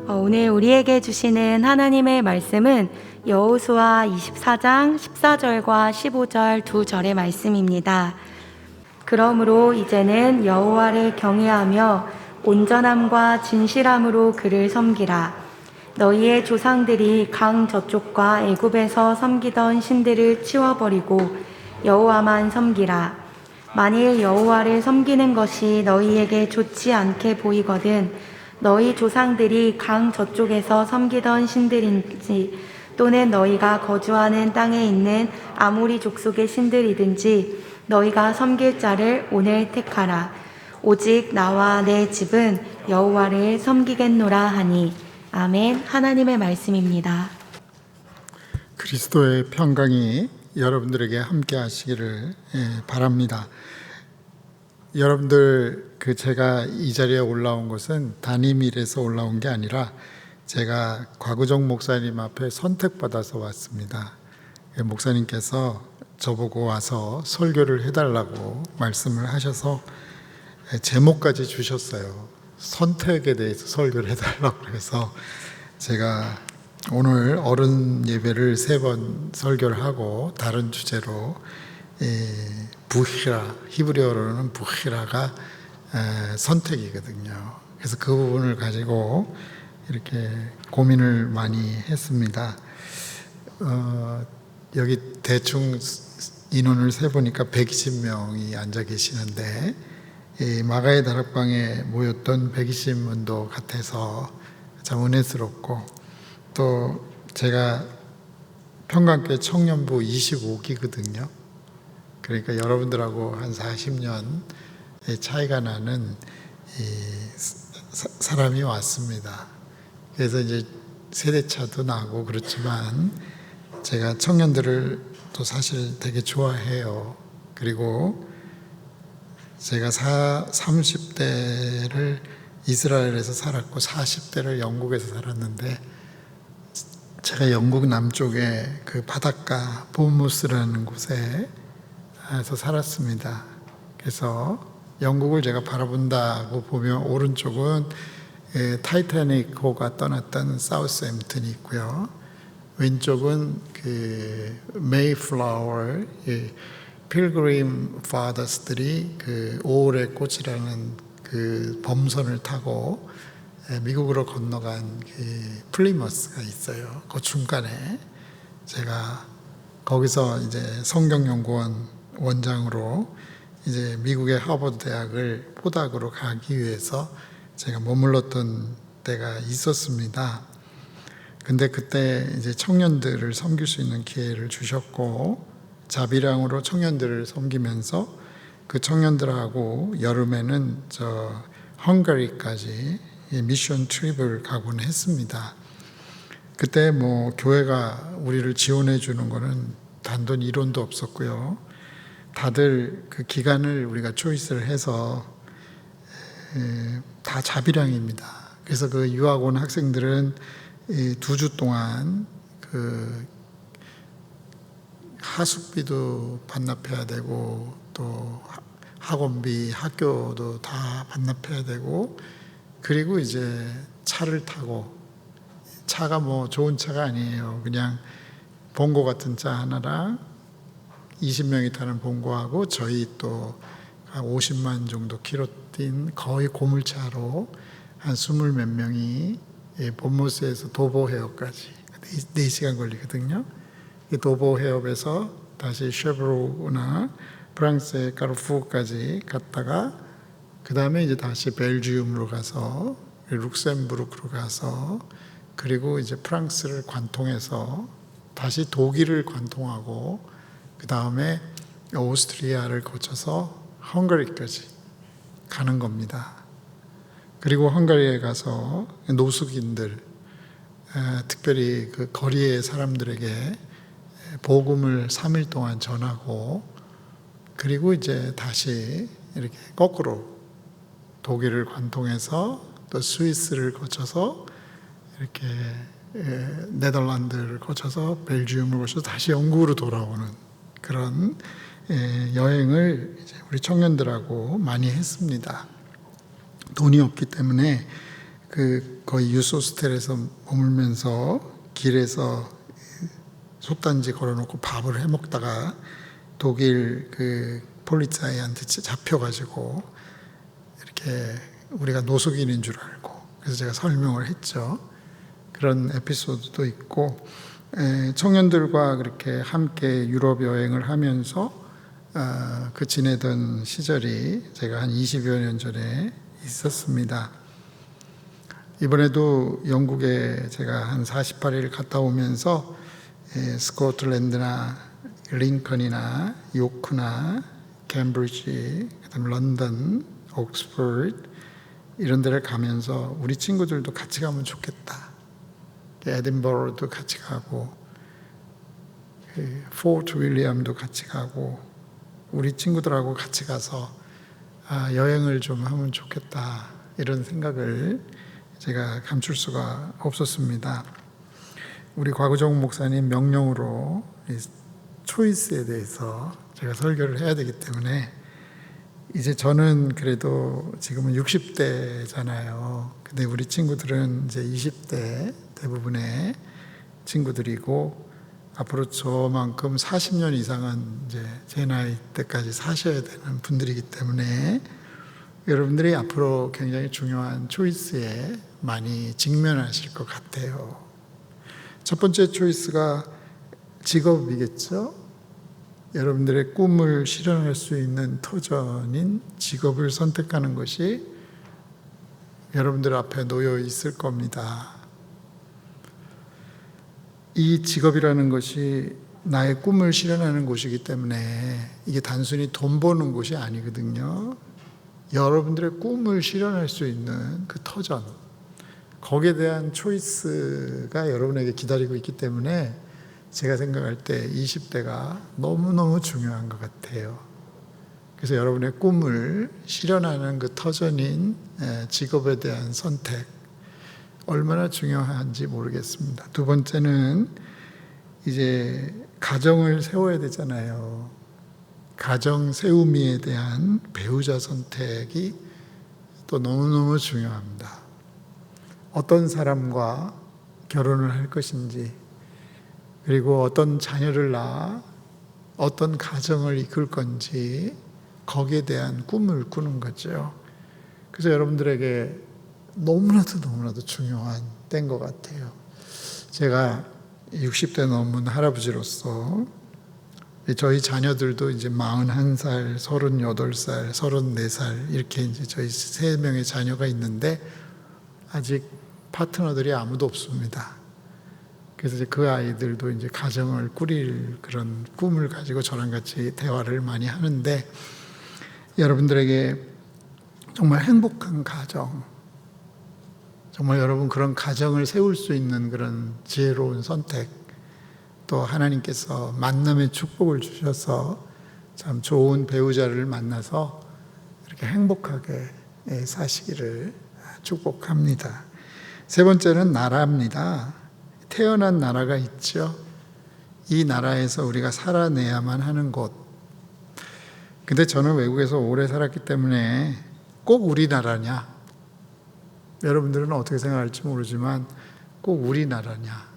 오늘 우리에게 주시는 하나님의 말씀은 여호수아 24장 14절과 15절 두 절의 말씀입니다. 그러므로 이제는 여호와를 경외하며 온전함과 진실함으로 그를 섬기라. 너희의 조상들이 강 저쪽과 애굽에서 섬기던 신들을 치워버리고 여호와만 섬기라. 만일 여호와를 섬기는 것이 너희에게 좋지 않게 보이거든 너희 조상들이 강 저쪽에서 섬기던 신들인지 또는 너희가 거주하는 땅에 있는 아모리 족속의 신들이든지 너희가 섬길 자를 오늘 택하라. 오직 나와 내 집은 여호와를 섬기겠노라 하니. 아멘. 하나님의 말씀입니다. 그리스도의 평강이 여러분들에게 함께 하시기를 바랍니다. 여러분들 제가 이 자리에 올라온 것은 담임일에서 올라온 게 아니라 제가 곽우정 목사님 앞에 선택받아서 왔습니다. 목사님께서 저보고 와서 설교를 해달라고 말씀을 하셔서 제목까지 주셨어요. 선택에 대해서 설교를 해달라고 해서 제가 오늘 어른 예배를 3번 설교를 하고 다른 주제로 부히라, 히브리어로는 부히라가 선택이거든요. 그래서 그 부분을 가지고 이렇게 고민을 많이 했습니다. 여기 대충 인원을 세보니까 120명이 앉아 계시는데 마가의 다락방에 모였던 120문도 같아서 참 은혜스럽고, 또 제가 평강교회 청년부 25기거든요. 그러니까 여러분들하고 한 40년 차이가 나는 사람이 왔습니다. 그래서 이제 세대차도 나고 그렇지만 제가 청년들을 또 사실 되게 좋아해요. 그리고 제가 30대를 이스라엘에서 살았고 40대를 영국에서 살았는데, 제가 영국 남쪽에 그 바닷가 보무스라는 곳에서 살았습니다. 그래서 영국을 제가 바라본다고 보면 오른쪽은 타이타닉호가 떠났던 사우스햄튼이 있고요. 왼쪽은 그 메이플라워, 필그림 파더스들이 그 5월의 꽃이라는 그 범선을 타고 미국으로 건너간 그 플리머스가 있어요. 그 중간에 제가 거기서 이제 성경연구원 원장으로 이제 미국의 하버드 대학을 포닥으로 가기 위해서 제가 머물렀던 때가 있었습니다. 근데 그때 이제 청년들을 섬길 수 있는 기회를 주셨고, 자비량으로 청년들을 섬기면서 그 청년들하고 여름에는 헝가리까지 미션 트립을 가곤 했습니다. 그때 뭐 교회가 우리를 지원해 주는 거는 단돈 1원도 없었고요. 다들 그 기간을 우리가 초이스를 해서 다 자비량입니다. 그래서 그 유학 온 학생들은 2주 동안 그 하숙비도 반납해야 되고, 또 학원비, 학교도 다 반납해야 되고, 그리고 이제 차를 타고, 차가 뭐 좋은 차가 아니에요. 그냥 봉고 같은 차 하나랑 20명이 타는 봉고하고 저희 또 한 50만 정도 키로 뛴 거의 고물차로 한 20몇 명이 본모스에서 도보 해협까지 4시간 걸리거든요. 이 도보 해협에서 다시 쉐브로나 프랑스의 까르푸까지 갔다가 그 다음에 이제 다시 벨지움으로 가서 룩셈부르크로 가서, 그리고 이제 프랑스를 관통해서 다시 독일을 관통하고 그 다음에 오스트리아를 거쳐서 헝가리까지 가는 겁니다. 그리고 헝가리에 가서 노숙인들, 특별히 그 거리의 사람들에게 복음을 3일 동안 전하고, 그리고 이제 다시 이렇게 거꾸로 독일을 관통해서 또 스위스를 거쳐서 이렇게 네덜란드를 거쳐서 벨지움을 거쳐서 다시 영국으로 돌아오는 그런 여행을 이제 우리 청년들하고 많이 했습니다. 돈이 없기 때문에 거의 유소스텔에서 머물면서 길에서 솥단지 걸어놓고 밥을 해 먹다가 독일 폴리차이한테 잡혀가지고 이렇게 우리가 노숙인인 줄 알고, 그래서 제가 설명을 했죠. 그런 에피소드도 있고, 청년들과 그렇게 함께 유럽 여행을 하면서 지내던 시절이 제가 한 20여 년 전에 있었습니다. 이번에도 영국에 제가 한 48일 갔다 오면서 스코틀랜드나 링컨이나 요크나 캠브리지, 그다음 런던, 옥스퍼드 이런 데를 가면서 우리 친구들도 같이 가면 좋겠다. 에딘버러도 같이 가고, 포트 윌리엄도 같이 가고, 우리 친구들하고 같이 가서 여행을 좀 하면 좋겠다, 이런 생각을 제가 감출 수가 없었습니다. 우리 곽우정 목사님 명령으로 이 초이스에 대해서 제가 설교를 해야 되기 때문에, 이제 저는 그래도 지금은 60대잖아요. 근데 우리 친구들은 이제 20대 대부분의 친구들이고, 앞으로 저만큼 40년 이상은 이제 제 나이 때까지 사셔야 되는 분들이기 때문에 여러분들이 앞으로 굉장히 중요한 초이스에 많이 직면하실 것 같아요. 첫 번째 초이스가 직업이겠죠. 여러분들의 꿈을 실현할 수 있는 터전인 직업을 선택하는 것이 여러분들 앞에 놓여 있을 겁니다. 이 직업이라는 것이 나의 꿈을 실현하는 곳이기 때문에 이게 단순히 돈 버는 곳이 아니거든요. 여러분들의 꿈을 실현할 수 있는 그 터전, 거기에 대한 초이스가 여러분에게 기다리고 있기 때문에 제가 생각할 때 20대가 너무너무 중요한 것 같아요. 그래서 여러분의 꿈을 실현하는 그 터전인 직업에 대한 선택, 얼마나 중요한지 모르겠습니다. 두 번째는 이제 가정을 세워야 되잖아요. 가정 세우미에 대한 배우자 선택이 또 너무너무 중요합니다. 어떤 사람과 결혼을 할 것인지, 그리고 어떤 자녀를 낳아 어떤 가정을 이끌 건지, 거기에 대한 꿈을 꾸는 거죠. 그래서 여러분들에게 너무나도 중요한 때인 것 같아요. 제가 60대 넘은 할아버지로서 저희 자녀들도 이제 41살, 38살, 34살 이렇게 이제 저희 3명의 자녀가 있는데 아직 파트너들이 아무도 없습니다. 그래서 이제 그 아이들도 이제 가정을 꾸릴 그런 꿈을 가지고 저랑 같이 대화를 많이 하는데, 여러분들에게 정말 행복한 가정, 정말 여러분 그런 가정을 세울 수 있는 그런 지혜로운 선택, 또 하나님께서 만남의 축복을 주셔서 참 좋은 배우자를 만나서 이렇게 행복하게 사시기를 축복합니다. 세 번째는 나라입니다. 태어난 나라가 있죠. 이 나라에서 우리가 살아내야만 하는 곳. 근데 저는 외국에서 오래 살았기 때문에 꼭 우리나라냐? 여러분들은 어떻게 생각할지 모르지만 꼭 우리나라냐?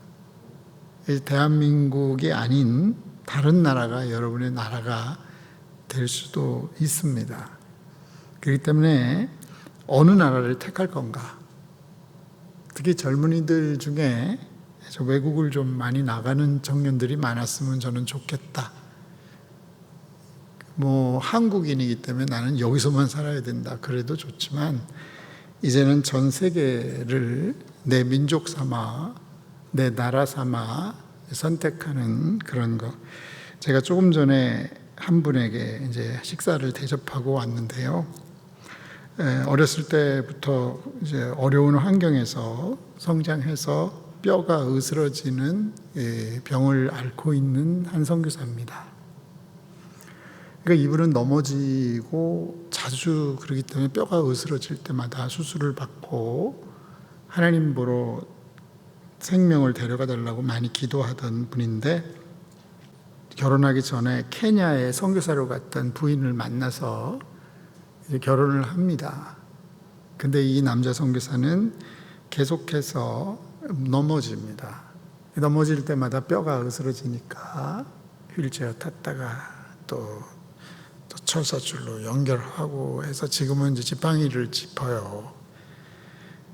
대한민국이 아닌 다른 나라가 여러분의 나라가 될 수도 있습니다. 그렇기 때문에 어느 나라를 택할 건가? 특히 젊은이들 중에 외국을 좀 많이 나가는 청년들이 많았으면 저는 좋겠다. 한국인이기 때문에 나는 여기서만 살아야 된다. 그래도 좋지만 이제는 전 세계를 내 민족 삼아, 내 나라 삼아 선택하는 그런 거. 제가 조금 전에 한 분에게 이제 식사를 대접하고 왔는데요. 어렸을 때부터 이제 어려운 환경에서 성장해서 뼈가 으스러지는 병을 앓고 있는 한 선교사입니다. 그러니까 이분은 넘어지고 자주 그러기 때문에 뼈가 으스러질 때마다 수술을 받고 하나님 보러 생명을 데려가 달라고 많이 기도하던 분인데, 결혼하기 전에 케냐에 선교사로 갔던 부인을 만나서 이제 결혼을 합니다. 근데 이 남자 선교사는 계속해서 넘어집니다. 넘어질 때마다 뼈가 으스러지니까 휠체어 탔다가 또 철사줄로 연결하고 해서 지금은 이제 지팡이를 짚어요.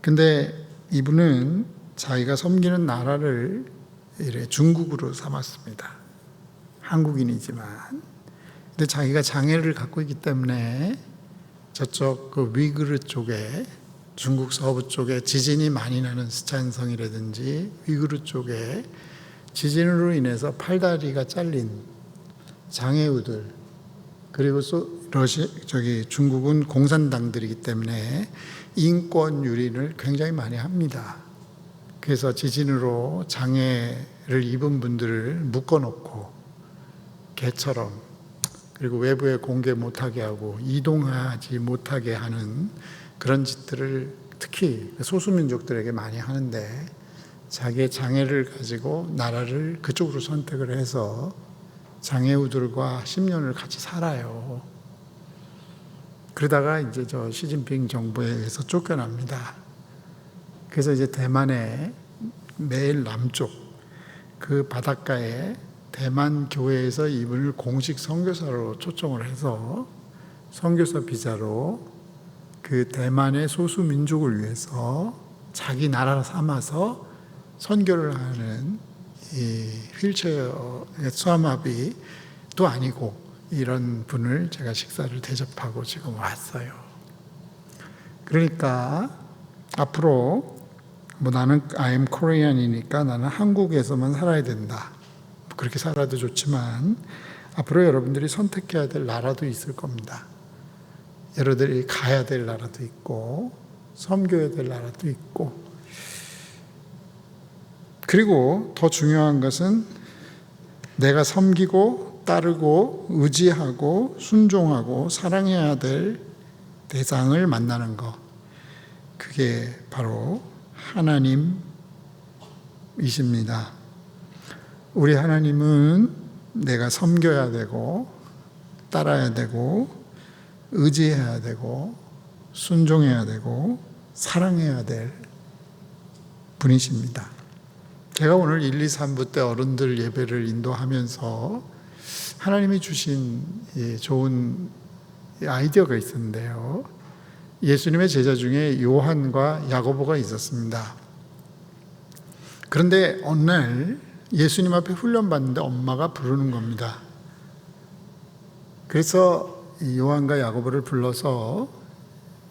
근데 이분은 자기가 섬기는 나라를 이래 중국으로 삼았습니다. 한국인이지만. 근데 자기가 장애를 갖고 있기 때문에 저쪽 그 위구르 쪽에, 중국 서부 쪽에 지진이 많이 나는 스촨성이라든지 위구르 쪽에 지진으로 인해서 팔다리가 잘린 장애우들, 그리고 중국은 공산당들이기 때문에 인권 유린을 굉장히 많이 합니다. 그래서 지진으로 장애를 입은 분들을 묶어놓고 개처럼, 그리고 외부에 공개 못하게 하고 이동하지 못하게 하는 그런 짓들을 특히 소수민족들에게 많이 하는데, 자기의 장애를 가지고 나라를 그쪽으로 선택을 해서 장애우들과 10년을 같이 살아요. 그러다가 이제 저 시진핑 정부에 의해서 쫓겨납니다. 그래서 이제 대만의 매일 남쪽 그 바닷가에 대만 교회에서 이분을 공식 선교사로 초청을 해서 선교사 비자로 그 대만의 소수 민족을 위해서 자기 나라 삼아서 선교를 하는 이 휠체어 수암아비도 아니고 이런 분을 제가 식사를 대접하고 지금 왔어요. 그러니까 앞으로 나는 I'm Korean이니까 나는 한국에서만 살아야 된다. 그렇게 살아도 좋지만 앞으로 여러분들이 선택해야 될 나라도 있을 겁니다. 여러분들이 가야 될 나라도 있고 섬겨야 될 나라도 있고, 그리고 더 중요한 것은 내가 섬기고 따르고 의지하고 순종하고 사랑해야 될 대상을 만나는 것, 그게 바로 하나님이십니다. 우리 하나님은 내가 섬겨야 되고 따라야 되고 의지해야 되고 순종해야 되고 사랑해야 될 분이십니다. 제가 오늘 1, 2, 3부 때 어른들 예배를 인도하면서 하나님이 주신 좋은 아이디어가 있었는데요. 예수님의 제자 중에 요한과 야고보가 있었습니다. 그런데 어느 날 예수님 앞에 훈련받는데 엄마가 부르는 겁니다. 그래서 요한과 야고보를 불러서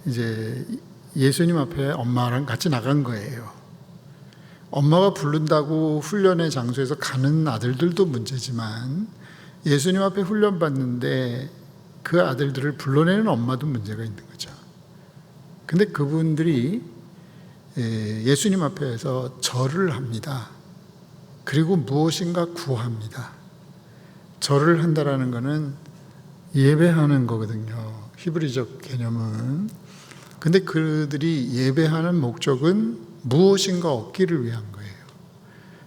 이제 예수님 앞에 엄마랑 같이 나간 거예요. 엄마가 부른다고 훈련의 장소에서 가는 아들들도 문제지만 예수님 앞에 훈련받는데 그 아들들을 불러내는 엄마도 문제가 있는 거죠. 근데 그분들이 예수님 앞에서 절을 합니다. 그리고 무엇인가 구합니다. 절을 한다라는 것은 예배하는 거거든요. 히브리적 개념은. 근데 그들이 예배하는 목적은 무엇인가 얻기를 위한 거예요.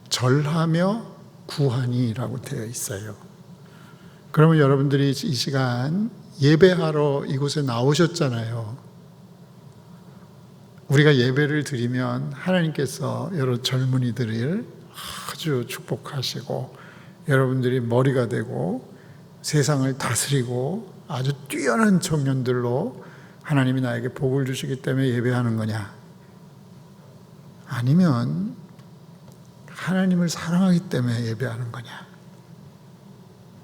절하며 구하니라고 되어 있어요. 그러면 여러분들이 이 시간 예배하러 이곳에 나오셨잖아요. 우리가 예배를 드리면 하나님께서 여러 젊은이들을 아주 축복하시고 여러분들이 머리가 되고 세상을 다스리고 아주 뛰어난 청년들로 하나님이 나에게 복을 주시기 때문에 예배하는 거냐? 아니면 하나님을 사랑하기 때문에 예배하는 거냐?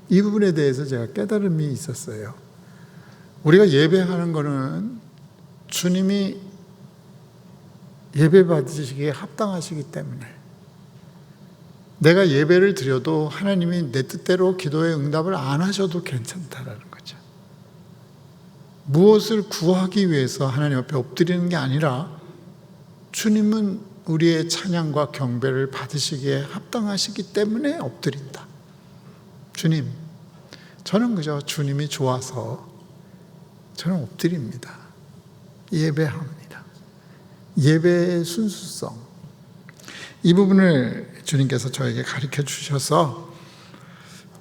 이 부분에 대해서 제가 깨달음이 있었어요. 우리가 예배하는 거는 주님이 예배 받으시기에 합당하시기 때문에, 내가 예배를 드려도 하나님이 내 뜻대로 기도에 응답을 안 하셔도 괜찮다라는 거죠. 무엇을 구하기 위해서 하나님 앞에 엎드리는 게 아니라 주님은 우리의 찬양과 경배를 받으시기에 합당하시기 때문에 엎드린다. 주님, 저는 그저 주님이 좋아서 저는 엎드립니다. 예배합니다. 예배의 순수성, 이 부분을 주님께서 저에게 가르쳐 주셔서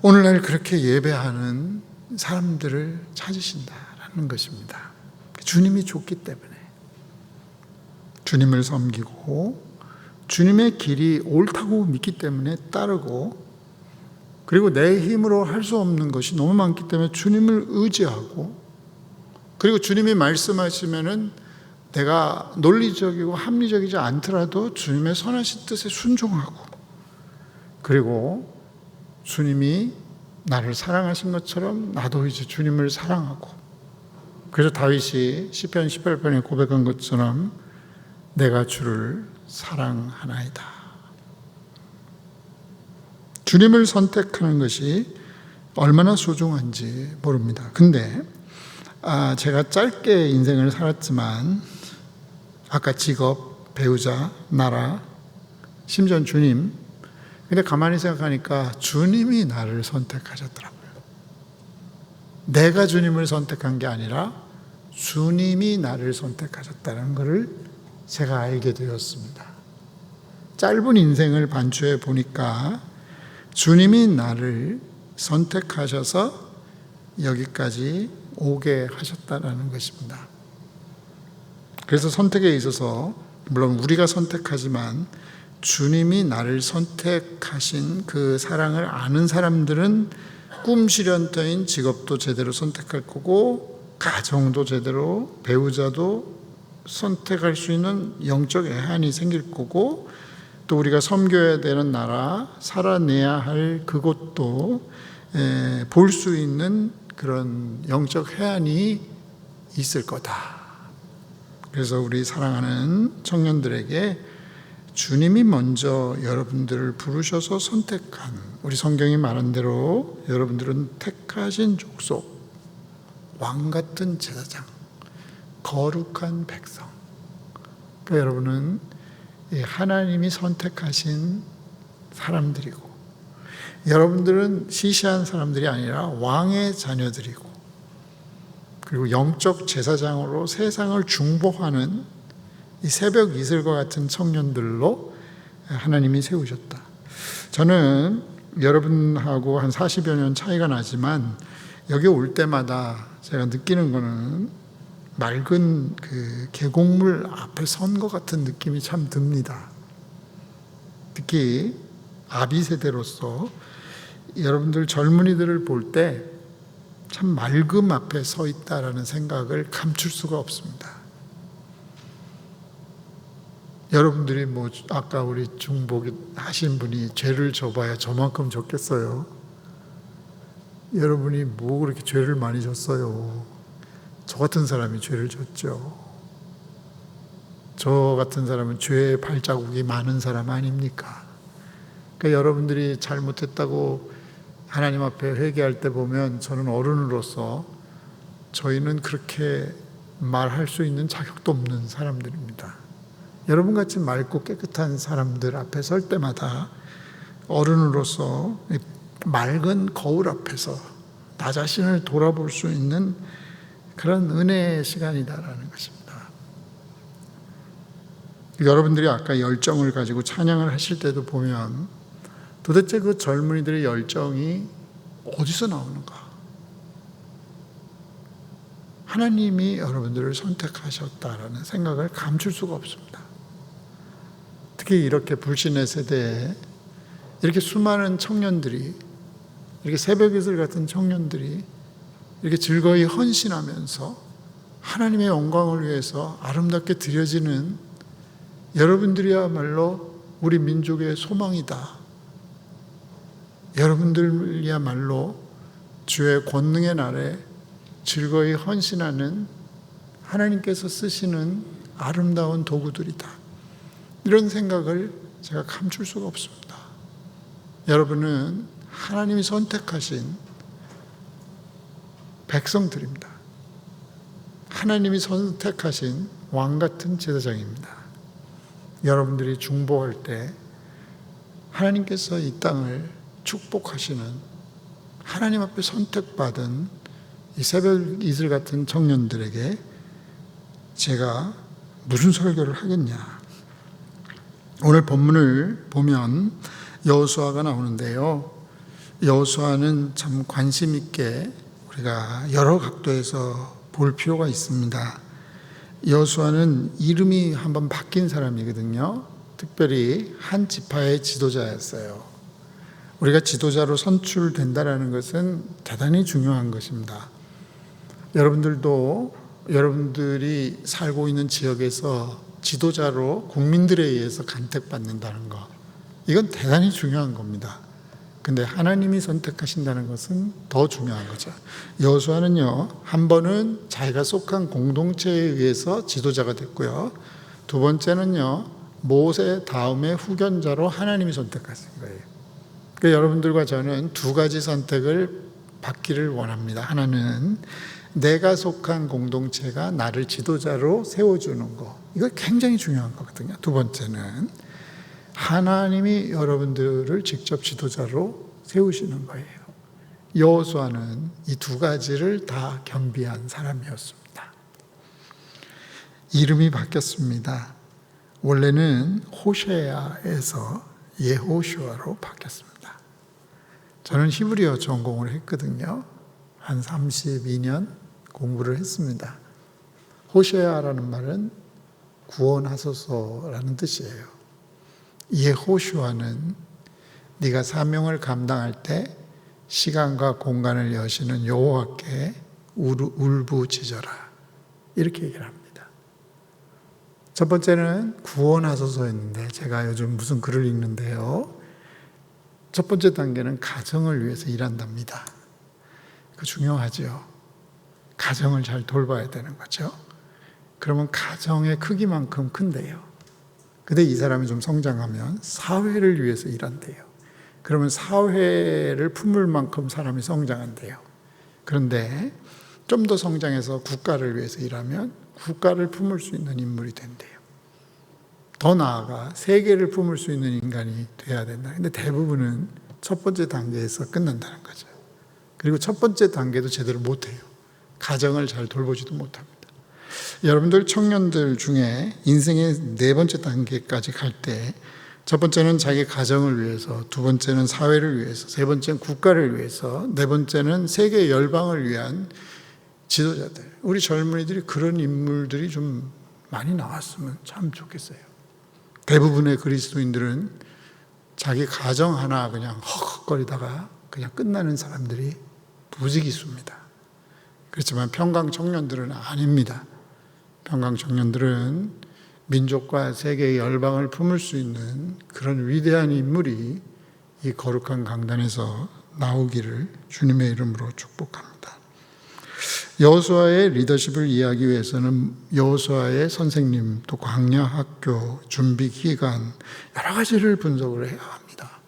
오늘날 그렇게 예배하는 사람들을 찾으신다라는 것입니다. 주님이 좋기 때문에, 주님을 섬기고 주님의 길이 옳다고 믿기 때문에 따르고, 그리고 내 힘으로 할 수 없는 것이 너무 많기 때문에 주님을 의지하고, 그리고 주님이 말씀하시면은 내가 논리적이고 합리적이지 않더라도 주님의 선하신 뜻에 순종하고, 그리고 주님이 나를 사랑하신 것처럼 나도 이제 주님을 사랑하고, 그래서 다윗이 시편 18편에 고백한 것처럼 내가 주를 사랑하나이다. 주님을 선택하는 것이 얼마나 소중한지 모릅니다. 근데 제가 짧게 인생을 살았지만 아까 직업, 배우자, 나라, 심지어 주님, 근데 가만히 생각하니까 주님이 나를 선택하셨더라고요. 내가 주님을 선택한 게 아니라 주님이 나를 선택하셨다는 것을 제가 알게 되었습니다. 짧은 인생을 반추해 보니까 주님이 나를 선택하셔서 여기까지 오게 하셨다는 것입니다. 그래서 선택에 있어서 물론 우리가 선택하지만 주님이 나를 선택하신 그 사랑을 아는 사람들은 꿈 실현터인 직업도 제대로 선택할 거고, 가정도 제대로, 배우자도 선택할 수 있는 영적 애환이 생길 거고, 또 우리가 섬겨야 되는 나라, 살아내야 할 그곳도 볼 수 있는 그런 영적 해안이 있을 거다. 그래서 우리 사랑하는 청년들에게 주님이 먼저 여러분들을 부르셔서 선택한, 우리 성경이 말한 대로 여러분들은 택하신 족속, 왕같은 제사장, 거룩한 백성. 그러니까 여러분은 하나님이 선택하신 사람들이고, 여러분들은 시시한 사람들이 아니라 왕의 자녀들이고, 그리고 영적 제사장으로 세상을 중보하는 이 새벽 이슬과 같은 청년들로 하나님이 세우셨다. 저는 여러분하고 한 40여 년 차이가 나지만 여기 올 때마다 제가 느끼는 거는 맑은 그 계곡물 앞에 선 것 같은 느낌이 참 듭니다. 특히 아비 세대로서 여러분들 젊은이들을 볼 때 참 맑음 앞에 서 있다라는 생각을 감출 수가 없습니다. 여러분들이 아까 우리 중보기 하신 분이 죄를 져봐야 저만큼 졌겠어요. 여러분이 뭐 그렇게 죄를 많이 졌어요. 저 같은 사람이 죄를 졌죠. 저 같은 사람은 죄의 발자국이 많은 사람 아닙니까? 그러니까 여러분들이 잘못했다고 하나님 앞에 회개할 때 보면 저는 어른으로서 저희는 그렇게 말할 수 있는 자격도 없는 사람들입니다. 여러분같이 맑고 깨끗한 사람들 앞에 설 때마다 어른으로서 맑은 거울 앞에서 나 자신을 돌아볼 수 있는 그런 은혜의 시간이다라는 것입니다. 여러분들이 아까 열정을 가지고 찬양을 하실 때도 보면 도대체 그 젊은이들의 열정이 어디서 나오는가? 하나님이 여러분들을 선택하셨다라는 생각을 감출 수가 없습니다. 특히 이렇게 불신의 세대에 이렇게 수많은 청년들이, 이렇게 새벽이슬 같은 청년들이 이렇게 즐거이 헌신하면서 하나님의 영광을 위해서 아름답게 드려지는 여러분들이야말로 우리 민족의 소망이다. 여러분들이야말로 주의 권능의 날에 즐거이 헌신하는 하나님께서 쓰시는 아름다운 도구들이다. 이런 생각을 제가 감출 수가 없습니다. 여러분은 하나님이 선택하신 백성들입니다. 하나님이 선택하신 왕같은 제사장입니다. 여러분들이 중보할 때 하나님께서 이 땅을 축복하시는, 하나님 앞에 선택받은 이 새벽 이슬 같은 청년들에게 제가 무슨 설교를 하겠냐. 오늘 본문을 보면 여호수아가 나오는데요. 여호수아는 참 관심 있게 우리가 여러 각도에서 볼 필요가 있습니다. 여호수아는 이름이 한번 바뀐 사람이거든요. 특별히 한 지파의 지도자였어요. 우리가 지도자로 선출된다는 것은 대단히 중요한 것입니다. 여러분들이 살고 있는 지역에서 지도자로 국민들에 의해서 간택받는다는 것, 이건 대단히 중요한 겁니다. 근데 하나님이 선택하신다는 것은 더 중요한 거죠. 여호수아는요, 한 번은 자기가 속한 공동체에 의해서 지도자가 됐고요. 두 번째는요, 모세 다음에 후견자로 하나님이 선택하신 거예요. 그러니까 여러분들과 저는 두 가지 선택을 받기를 원합니다. 하나는 내가 속한 공동체가 나를 지도자로 세워주는 거, 이거 굉장히 중요한 거거든요. 두 번째는 하나님이 여러분들을 직접 지도자로 세우시는 거예요. 여호수아는 이 두 가지를 다 겸비한 사람이었습니다. 이름이 바뀌었습니다. 원래는 호세아에서 예호슈아로 바뀌었습니다. 저는 히브리어 전공을 했거든요. 한 32년 공부를 했습니다. 호세아라는 말은 구원하소서라는 뜻이에요. 예호슈아는 네가 사명을 감당할 때 시간과 공간을 여시는 여호와께 울부짖어라, 이렇게 얘기를 합니다. 첫 번째는 구원하소서였는데, 제가 요즘 무슨 글을 읽는데요, 첫 번째 단계는 가정을 위해서 일한답니다. 그 중요하죠. 가정을 잘 돌봐야 되는 거죠. 그러면 가정의 크기만큼 큰데요. 근데 이 사람이 좀 성장하면 사회를 위해서 일한대요. 그러면 사회를 품을 만큼 사람이 성장한대요. 그런데 좀 더 성장해서 국가를 위해서 일하면 국가를 품을 수 있는 인물이 된대요. 더 나아가 세계를 품을 수 있는 인간이 돼야 된다. 근데 대부분은 첫 번째 단계에서 끝난다는 거죠. 그리고 첫 번째 단계도 제대로 못해요. 가정을 잘 돌보지도 못합니다. 여러분들 청년들 중에 인생의 네 번째 단계까지 갈 때, 첫 번째는 자기 가정을 위해서, 두 번째는 사회를 위해서, 세 번째는 국가를 위해서, 네 번째는 세계 열방을 위한 지도자들. 우리 젊은이들이 그런 인물들이 좀 많이 나왔으면 참 좋겠어요. 대부분의 그리스도인들은 자기 가정 하나 그냥 헉헉거리다가 그냥 끝나는 사람들이 부지기수입니다. 그렇지만 평강 청년들은 아닙니다. 평강 청년들은 민족과 세계의 열방을 품을 수 있는 그런 위대한 인물이 이 거룩한 강단에서 나오기를 주님의 이름으로 축복합니다. 여호수아의 리더십을 이해하기 위해서는 여호수아의 선생님, 또 광야 학교, 준비 기간, 여러 가지를 분석을 해야 합니다.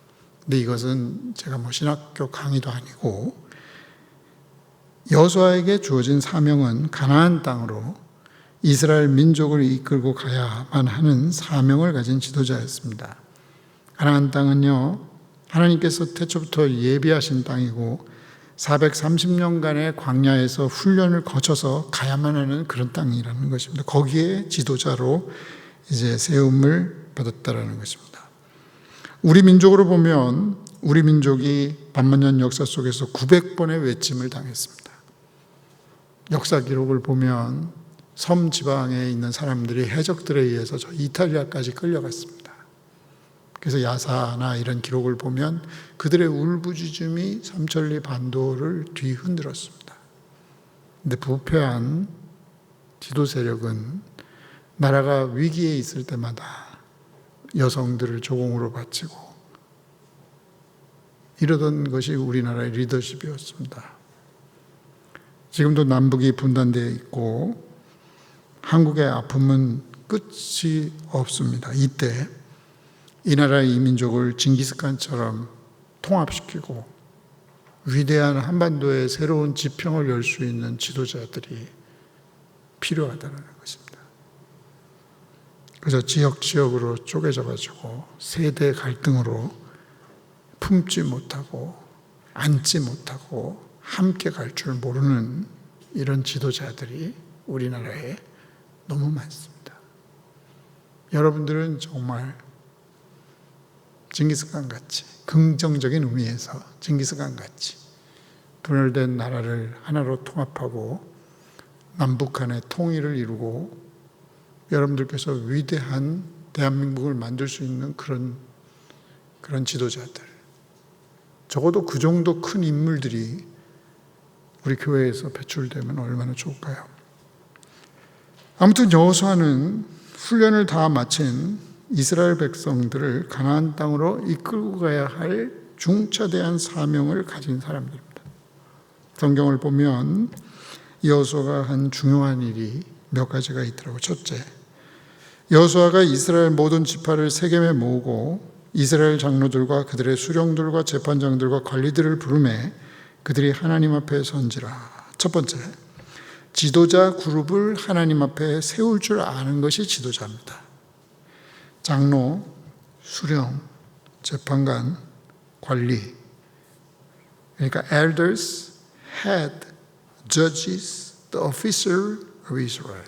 근데 이것은 제가 신학교 강의도 아니고, 여호수아에게 주어진 사명은 가나안 땅으로 이스라엘 민족을 이끌고 가야만 하는 사명을 가진 지도자였습니다. 가나안 땅은요, 하나님께서 태초부터 예비하신 땅이고 430년간의 광야에서 훈련을 거쳐서 가야만 하는 그런 땅이라는 것입니다. 거기에 지도자로 이제 세움을 받았다라는 것입니다. 우리 민족으로 보면 우리 민족이 반만년 역사 속에서 900번의 외침을 당했습니다. 역사 기록을 보면 섬 지방에 있는 사람들이 해적들에 의해서 저 이탈리아까지 끌려갔습니다. 그래서 야사나 이런 기록을 보면 그들의 울부짖음이 삼천리 반도를 뒤흔들었습니다. 근데 부패한 지도 세력은 나라가 위기에 있을 때마다 여성들을 조공으로 바치고 이러던 것이 우리나라의 리더십이었습니다. 지금도 남북이 분단되어 있고 한국의 아픔은 끝이 없습니다. 이때 이 나라의 이민족을 징기스칸처럼 통합시키고 위대한 한반도의 새로운 지평을 열 수 있는 지도자들이 필요하다는 것입니다. 그래서 지역으로 쪼개져가지고 세대 갈등으로 품지 못하고 앉지 못하고 함께 갈 줄 모르는 이런 지도자들이 우리나라에 너무 많습니다. 여러분들은 정말 징기스칸 같이, 긍정적인 의미에서 징기스칸 같이 분열된 나라를 하나로 통합하고 남북 간의 통일을 이루고 여러분들께서 위대한 대한민국을 만들 수 있는 그런 지도자들, 적어도 그 정도 큰 인물들이 우리 교회에서 배출되면 얼마나 좋을까요? 아무튼 여호수아는 훈련을 다 마친 이스라엘 백성들을 가나안 땅으로 이끌고 가야 할 중차대한 사명을 가진 사람들입니다. 성경을 보면 여호수아가 한 중요한 일이 몇 가지가 있더라고요. 첫째, 여호수아가 이스라엘 모든 지파를 세겜에 모으고 이스라엘 장로들과 그들의 수령들과 재판장들과 관리들을 부르매 그들이 하나님 앞에 선지라. 첫 번째, 지도자 그룹을 하나님 앞에 세울 줄 아는 것이 지도자입니다. 장로, 수령, 재판관, 관리, 그러니까 elders, head, judges, the officer of Israel.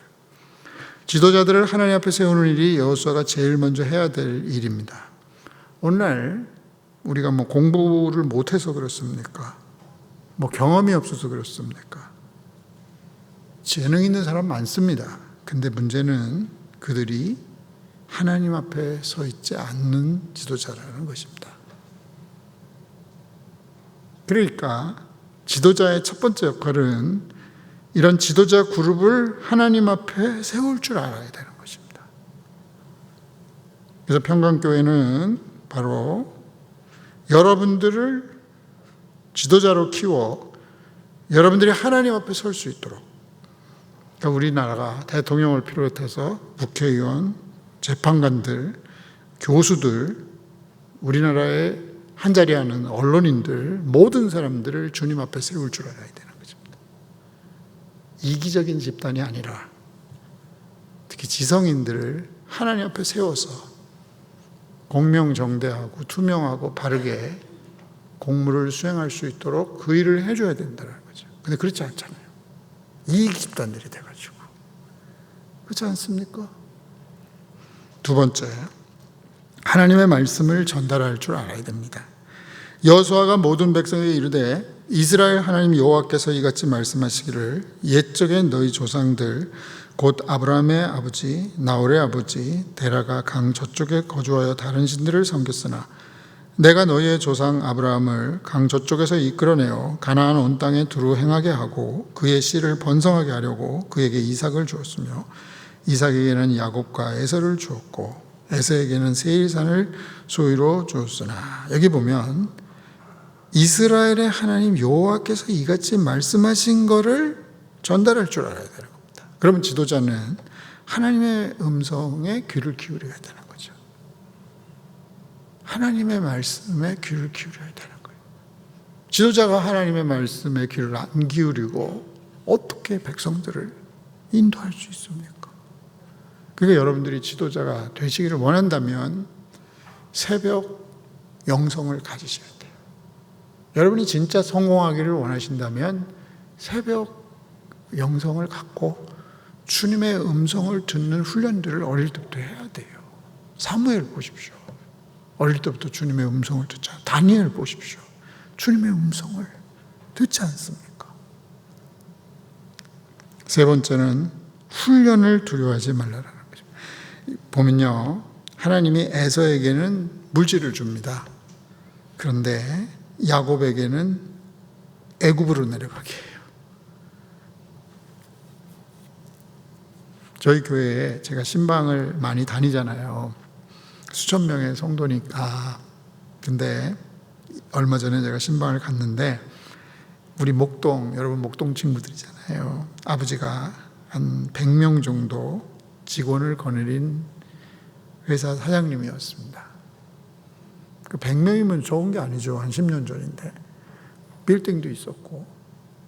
지도자들을 하나님 앞에 세우는 일이 여호수아가 제일 먼저 해야 될 일입니다. 오늘날 우리가 공부를 못해서 그렇습니까? 경험이 없어서 그렇습니까? 재능 있는 사람 많습니다. 근데 문제는 그들이 하나님 앞에 서 있지 않는 지도자라는 것입니다. 그러니까 지도자의 첫 번째 역할은 이런 지도자 그룹을 하나님 앞에 세울 줄 알아야 되는 것입니다. 그래서 평강교회는 바로 여러분들을 지도자로 키워 여러분들이 하나님 앞에 설 수 있도록, 그러니까 우리나라가 대통령을 비롯해서 국회의원, 재판관들, 교수들, 우리나라의 한자리하는 언론인들, 모든 사람들을 주님 앞에 세울 줄 알아야 되는 것입니다. 이기적인 집단이 아니라 특히 지성인들을 하나님 앞에 세워서 공명정대하고 투명하고 바르게 공무를 수행할 수 있도록 그 일을 해줘야 된다는 거죠. 근데 그렇지 않잖아요. 이익 집단들이 돼가지고. 그렇지 않습니까? 두 번째, 하나님의 말씀을 전달할 줄 알아야 됩니다. 여호수아가 모든 백성에게 이르되 이스라엘 하나님 여호와께서 이같이 말씀하시기를 옛적에 너희 조상들 곧 아브라함의 아버지 나홀의 아버지 데라가 강 저쪽에 거주하여 다른 신들을 섬겼으나 내가 너희의 조상 아브라함을 강 저쪽에서 이끌어내어 가나안 온 땅에 두루 행하게 하고 그의 씨를 번성하게 하려고 그에게 이삭을 주었으며 이삭에게는 야곱과 에서를 주었고 에서에게는 세일산을 소유로 주었으나, 여기 보면 이스라엘의 하나님 여호와께서 이같이 말씀하신 것을 전달할 줄 알아야 되는 겁니다. 그러면 지도자는 하나님의 음성에 귀를 기울여야 되는 거죠. 하나님의 말씀에 귀를 기울여야 되는 거예요. 지도자가 하나님의 말씀에 귀를 안 기울이고 어떻게 백성들을 인도할 수 있습니까? 그러니까 여러분들이 지도자가 되시기를 원한다면 새벽 영성을 가지셔야 돼요. 여러분이 진짜 성공하기를 원하신다면 새벽 영성을 갖고 주님의 음성을 듣는 훈련들을 어릴 때부터 해야 돼요. 사무엘 보십시오. 어릴 때부터 주님의 음성을 듣잖아요. 다니엘 보십시오. 주님의 음성을 듣지 않습니까? 세 번째는 훈련을 두려워하지 말라라는 거죠. 보면요, 하나님이 에서에게는 물질을 줍니다. 그런데 야곱에게는 애굽으로 내려가게 해요. 저희 교회에 제가 신방을 많이 다니잖아요. 수천 명의 성도니까. 근데 얼마 전에 제가 신방을 갔는데 우리 목동, 여러분 목동 친구들이잖아요. 아버지가 한 100명 정도 직원을 거느린 회사 사장님이었습니다. 그 100명이면 좋은 게 아니죠. 한 10년 전인데. 빌딩도 있었고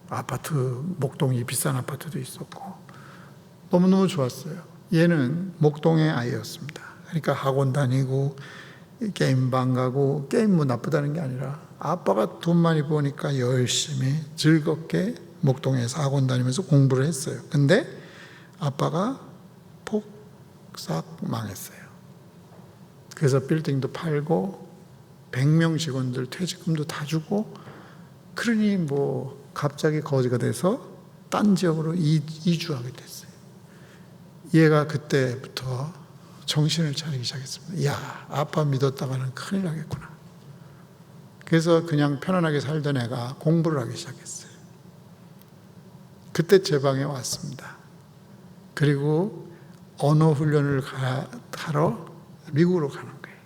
아파트, 목동이 비싼 아파트도 있었고 너무너무 좋았어요. 얘는 목동의 아이였습니다. 그러니까 학원 다니고 게임방 가고, 게임 뭐 나쁘다는 게 아니라 아빠가 돈 많이 버니까 열심히 즐겁게 목동에서 학원 다니면서 공부를 했어요. 근데 아빠가 폭삭 망했어요. 그래서 빌딩도 팔고 100명 직원들 퇴직금도 다 주고, 그러니 뭐 갑자기 거지가 돼서 딴 지역으로 이주하게 됐어요. 얘가 그때부터 정신을 차리기 시작했습니다. 야, 아빠 믿었다가는 큰일 나겠구나. 그래서 그냥 편안하게 살던 애가 공부를 하기 시작했어요. 그때 제 방에 왔습니다. 그리고 언어 훈련을 하러 미국으로 가는 거예요.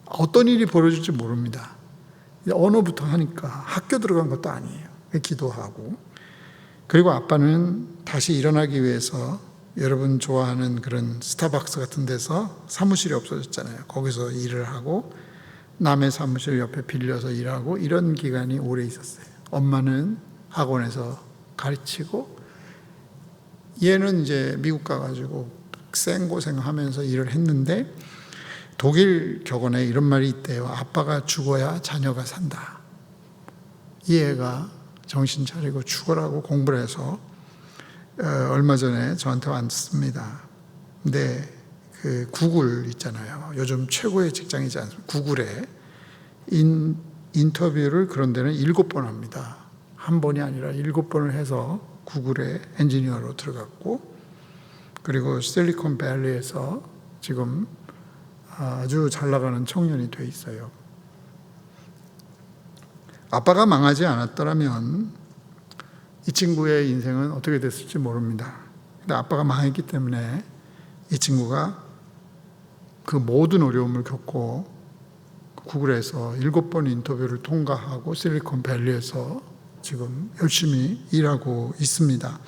어떤 일이 벌어질지 모릅니다. 언어부터 하니까 학교 들어간 것도 아니에요. 기도하고. 그리고 아빠는 다시 일어나기 위해서 여러분 좋아하는 그런 스타벅스 같은 데서 사무실이 없어졌잖아요. 거기서 일을 하고 남의 사무실 옆에 빌려서 일하고 이런 기간이 오래 있었어요. 엄마는 학원에서 가르치고 얘는 이제 미국 가가지고 생고생하면서 일을 했는데 독일 격언에 이런 말이 있대요. 아빠가 죽어야 자녀가 산다. 이 애가 정신 차리고 죽어라고 공부를 해서 얼마 전에 저한테 왔습니다. 근데 그 구글 있잖아요. 요즘 최고의 직장이지 않습니까? 구글에 인터뷰를 그런 데는 7번 합니다. 한 번이 아니라 7번을 해서 구글에 엔지니어로 들어갔고, 그리고 실리콘밸리에서 지금 아주 잘 나가는 청년이 돼 있어요. 아빠가 망하지 않았더라면 이 친구의 인생은 어떻게 됐을지 모릅니다. 근데 아빠가 망했기 때문에 이 친구가 그 모든 어려움을 겪고 구글에서 7번 인터뷰를 통과하고 실리콘밸리에서 지금 열심히 일하고 있습니다.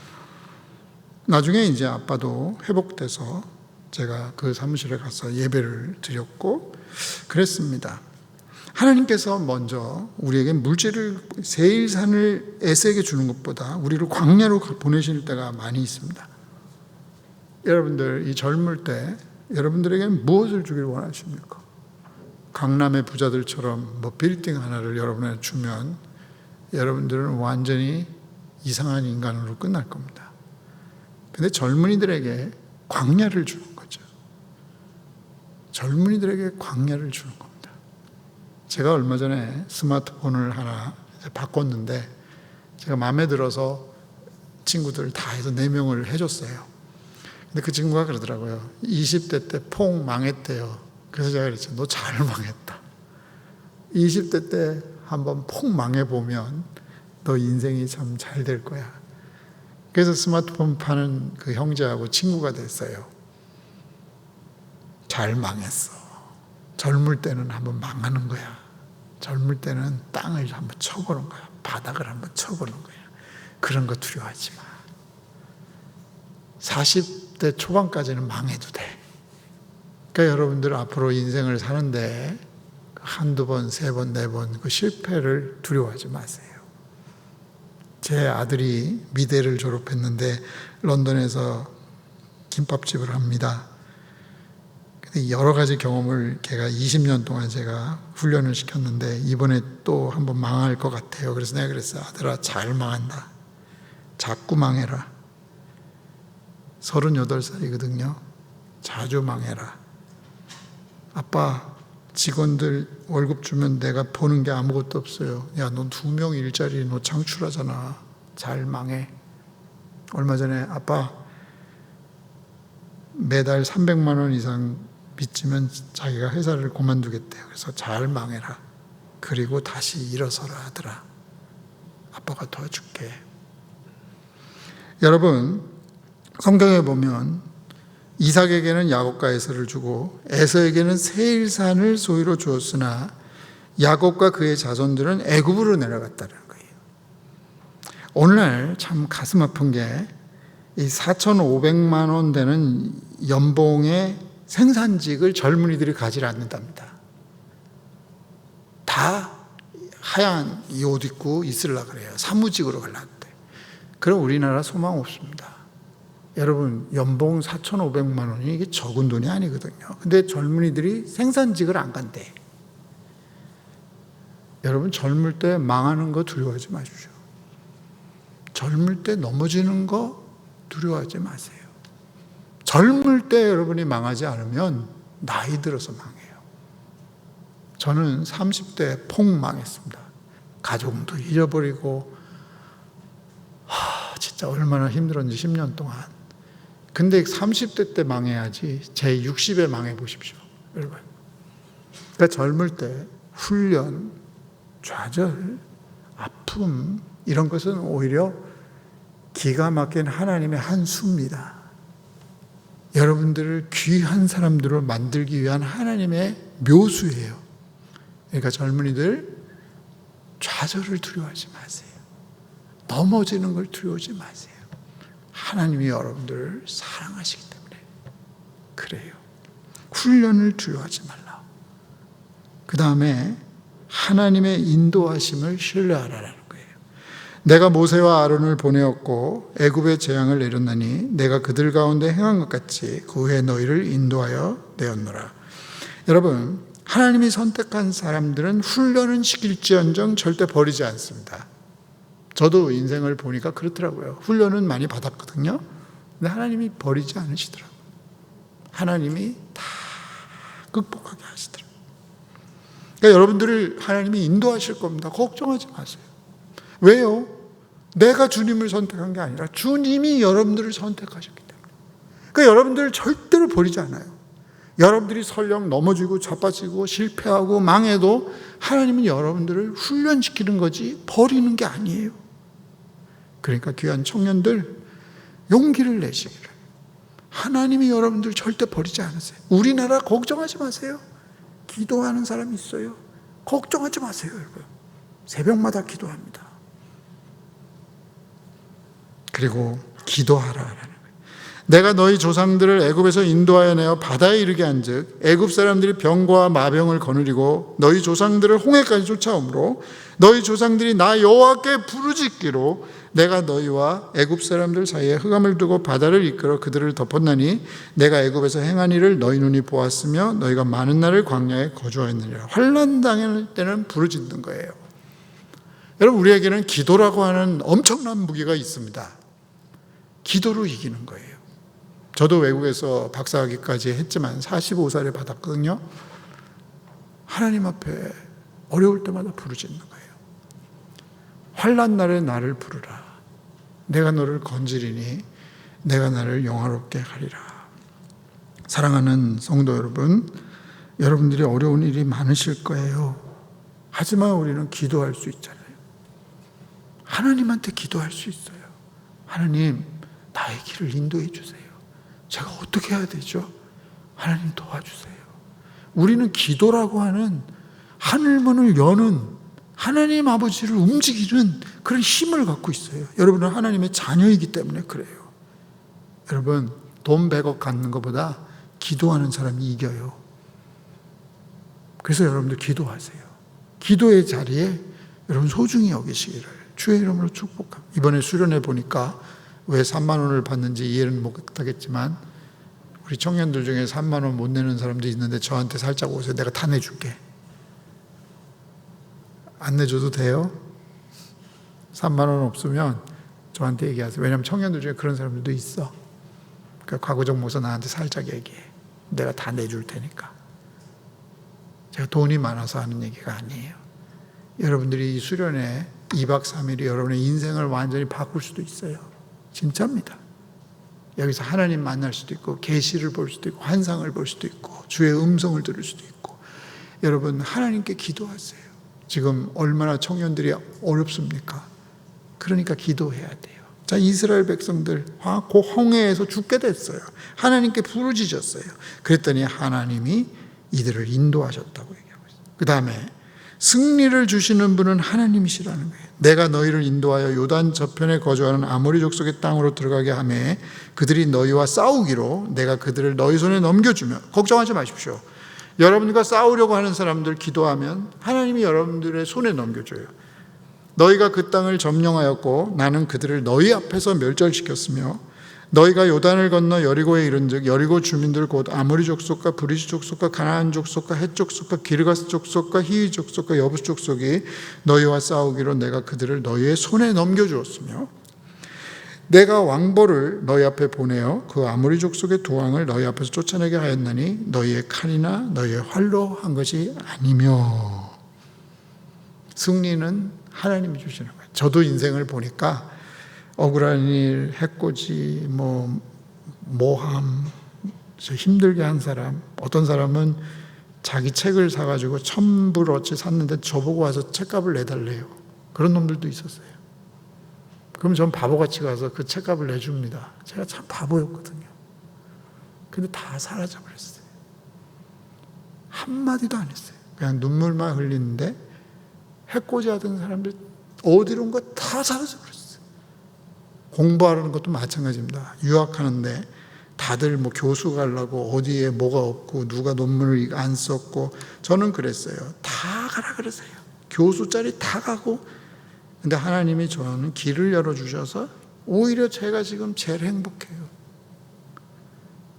나중에 이제 아빠도 회복돼서 제가 그 사무실에 가서 예배를 드렸고 그랬습니다. 하나님께서 먼저 우리에게 물질을 세일산을 에세에게 주는 것보다 우리를 광야로 보내실 때가 많이 있습니다. 여러분들 이 젊을 때 여러분들에게 무엇을 주길 원하십니까? 강남의 부자들처럼 뭐 빌딩 하나를 여러분에게 주면 여러분들은 완전히 이상한 인간으로 끝날 겁니다. 근데 젊은이들에게 광야를 주는 거죠. 젊은이들에게 광야를 주는 겁니다. 제가 얼마 전에 스마트폰을 하나 바꿨는데 제가 마음에 들어서 친구들 다 해서 4명을 해줬어요. 근데 그 친구가 그러더라고요. 20대 때 폭 망했대요. 그래서 제가 그랬죠. 너 잘 망했다. 20대 때 한번 폭 망해보면 너 인생이 참 잘 될 거야. 그래서 스마트폰 파는 그 형제하고 친구가 됐어요. 잘 망했어. 젊을 때는 한번 망하는 거야. 젊을 때는 땅을 한번 쳐보는 거야. 바닥을 한번 쳐보는 거야. 그런 거 두려워하지 마. 40대 초반까지는 망해도 돼. 그러니까 여러분들 앞으로 인생을 사는데 한두 번, 세 번, 네 번 그 실패를 두려워하지 마세요. 제 아들이 미대를 졸업했는데 런던에서 김밥집을 합니다. 근데 여러 가지 경험을 걔가 20년 동안 제가 훈련을 시켰는데 이번에 또 한번 망할 것 같아요. 그래서 내가 그랬어요. 아들아, 잘 망한다. 자꾸 망해라. 38살이거든요. 자주 망해라. 아빠, 직원들 월급 주면 내가 보는 게 아무것도 없어요. 야, 넌 2명 일자리 너 창출하잖아. 잘 망해. 얼마 전에 아빠 매달 300만 원 이상 빚지면 자기가 회사를 그만두겠대요. 그래서 잘 망해라. 그리고 다시 일어서라 하더라. 아빠가 도와줄게. 여러분, 성경에 보면 이삭에게는 야곱과 에서를 주고 에서에게는 세일산을 소유로 주었으나 야곱과 그의 자손들은 애굽으로 내려갔다는 거예요. 오늘날 참 가슴 아픈 게 이 4,500만 원 되는 연봉의 생산직을 젊은이들이 가지 않는답니다. 다 하얀 이 옷 입고 있으려고 그래요. 사무직으로 가려고 돼. 그럼 우리나라 소망 없습니다. 여러분, 연봉 4,500만 원이 이게 적은 돈이 아니거든요. 근데 젊은이들이 생산직을 안 간대. 여러분, 젊을 때 망하는 거 두려워하지 마십시오. 젊을 때 넘어지는 거 두려워하지 마세요. 젊을 때 여러분이 망하지 않으면 나이 들어서 망해요. 저는 30대 폭 망했습니다. 가족도 잃어버리고 진짜 얼마나 힘들었는지 10년 동안. 근데 30대 때 망해야지 제 60에 망해 보십시오, 여러분. 그러니까 젊을 때 훈련, 좌절, 아픔 이런 것은 오히려 기가 막힌 하나님의 한 수입니다. 여러분들을 귀한 사람들로 만들기 위한 하나님의 묘수예요. 그러니까 젊은이들 좌절을 두려워하지 마세요. 넘어지는 걸 두려워하지 마세요. 하나님이 여러분들을 사랑하시기 때문에 그래요. 훈련을 두려워하지 말라. 그 다음에 하나님의 인도하심을 신뢰하라는 거예요. 내가 모세와 아론을 보내었고 애굽의 재앙을 내렸나니 내가 그들 가운데 행한 것 같이 그 후에 너희를 인도하여 내었노라. 여러분, 하나님이 선택한 사람들은 훈련은 시킬지언정 절대 버리지 않습니다. 저도 인생을 보니까 그렇더라고요. 훈련은 많이 받았거든요. 근데 하나님이 버리지 않으시더라고요. 하나님이 다 극복하게 하시더라고요. 그러니까 여러분들을 하나님이 인도하실 겁니다. 걱정하지 마세요. 왜요? 내가 주님을 선택한 게 아니라 주님이 여러분들을 선택하셨기 때문에. 그러니까 여러분들을 절대로 버리지 않아요. 여러분들이 설령 넘어지고 자빠지고 실패하고 망해도 하나님은 여러분들을 훈련시키는 거지 버리는 게 아니에요. 그러니까 귀한 청년들 용기를 내시기를. 하나님이 여러분들 절대 버리지 않으세요. 우리나라 걱정하지 마세요. 기도하는 사람이 있어요. 걱정하지 마세요, 여러분. 새벽마다 기도합니다. 그리고 기도하라라는 거예요. 내가 너희 조상들을 애굽에서 인도하여 내어 바다에 이르게 한즉 애굽 사람들이 병과 마병을 거느리고 너희 조상들을 홍해까지 쫓아오므로 너희 조상들이 나 여호와께 부르짖기로 내가 너희와 애굽 사람들 사이에 흑암을 두고 바다를 이끌어 그들을 덮었나니 내가 애굽에서 행한 일을 너희 눈이 보았으며 너희가 많은 날을 광야에 거주하였느니라. 환난 당할 때는 부르짖는 거예요. 여러분, 우리에게는 기도라고 하는 엄청난 무기가 있습니다. 기도로 이기는 거예요. 저도 외국에서 박사학위까지 했지만 45살에 받았거든요. 하나님 앞에 어려울 때마다 부르짖는 거예요. 환난 날에 나를 부르라. 내가 너를 건지리니 내가 나를 영화롭게 하리라. 사랑하는 성도 여러분, 여러분들이 어려운 일이 많으실 거예요. 하지만 우리는 기도할 수 있잖아요. 하나님한테 기도할 수 있어요. 하나님, 나의 길을 인도해 주세요. 제가 어떻게 해야 되죠? 하나님 도와주세요. 우리는 기도라고 하는 하늘문을 여는 하나님 아버지를 움직이는 그런 힘을 갖고 있어요. 여러분은 하나님의 자녀이기 때문에 그래요. 여러분, 돈 100억 갖는 것보다 기도하는 사람이 이겨요. 그래서 여러분들 기도하세요. 기도의 자리에 여러분 소중히 여기시기를 주의 이름으로 축복합니다. 이번에 수련회 보니까 왜 3만 원을 받는지 이해는 못하겠지만 우리 청년들 중에 3만 원 못 내는 사람도 있는데 저한테 살짝 오세요. 내가 다 내줄게. 안 내줘도 돼요? 3만 원 없으면 저한테 얘기하세요. 왜냐하면 청년들 중에 그런 사람들도 있어. 그러니까 곽우정 목사 나한테 살짝 얘기해. 내가 다 내줄 테니까. 제가 돈이 많아서 하는 얘기가 아니에요. 여러분들이 이 수련회 2박 3일이 여러분의 인생을 완전히 바꿀 수도 있어요. 진짜입니다. 여기서 하나님 만날 수도 있고 계시를 볼 수도 있고 환상을 볼 수도 있고 주의 음성을 들을 수도 있고. 여러분, 하나님께 기도하세요. 지금 얼마나 청년들이 어렵습니까? 그러니까 기도해야 돼요. 자, 이스라엘 백성들 그 홍해에서 죽게 됐어요. 하나님께 부르짖었어요. 그랬더니 하나님이 이들을 인도하셨다고 얘기하고 있어요. 그 다음에 승리를 주시는 분은 하나님이시라는 거예요. 내가 너희를 인도하여 요단 저편에 거주하는 아모리 족속의 땅으로 들어가게 하매 그들이 너희와 싸우기로 내가 그들을 너희 손에 넘겨주며. 걱정하지 마십시오. 여러분과 싸우려고 하는 사람들 기도하면 하나님이 여러분들의 손에 넘겨줘요. 너희가 그 땅을 점령하였고 나는 그들을 너희 앞에서 멸절시켰으며 너희가 요단을 건너 여리고에 이른즉 여리고 주민들 곧 아모리 족속과 브리스 족속과 가나안 족속과 헷 족속과 기르가스 족속과 히위 족속과 여부스 족속이 너희와 싸우기로 내가 그들을 너희의 손에 넘겨주었으며 내가 왕벌을 너희 앞에 보내어 그 아모리 족속의 두 왕을 너희 앞에서 쫓아내게 하였나니 너희의 칼이나 너희의 활로 한 것이 아니며. 승리는 하나님이 주시는 거예요. 저도 인생을 보니까 억울한 일, 해코지, 모함, 힘들게 한 사람, 어떤 사람은 자기 책을 사가지고 1,000불어치 샀는데 저보고 와서 책값을 내달래요. 그런 놈들도 있었어요. 그럼 전 바보같이 가서 그 책값을 내줍니다. 제가 참 바보였거든요. 근데 다 사라져버렸어요. 한마디도 안 했어요. 그냥 눈물만 흘리는데 해코지 하던 사람들 어디론가 다 사라져버렸어요. 공부하는 것도 마찬가지입니다. 유학하는데 다들 뭐 교수 가려고 어디에 뭐가 없고 누가 논문을 안 썼고 저는 그랬어요. 다 가라 그러세요. 교수 자리 다 가고. 근데 하나님이 저는 길을 열어주셔서 오히려 제가 지금 제일 행복해요.